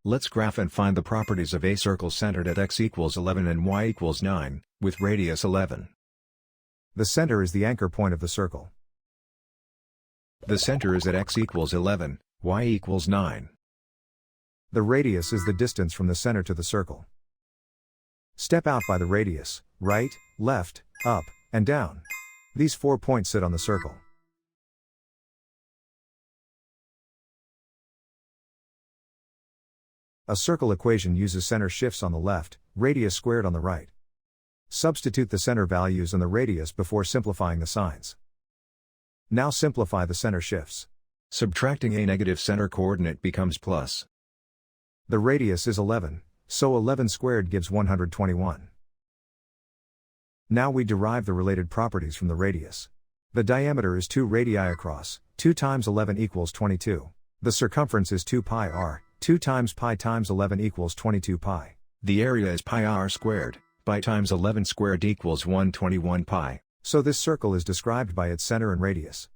Let's graph and find the properties of a circle centered at x equals 11 and y equals 9, with radius 11. The center is the anchor point of the circle. The center is at x equals 11, y equals 9. The radius is the distance from the center to the circle. Step out by the radius, right, left, up, and down. These 4 points sit on the circle. A circle equation uses center shifts on the left, radius squared on the right. Substitute the center values and the radius before simplifying the signs. Now simplify the center shifts. Subtracting a negative center coordinate becomes plus. The radius is 11, so 11 squared gives 121. Now we derive the related properties from the radius. The diameter is 2 radii across, 2 times 11 equals 22. The circumference is 2 pi r, 2 times pi times 11 equals 22 pi. The area is pi r squared, pi times 11 squared equals 121 pi. So this circle is described by its center and radius.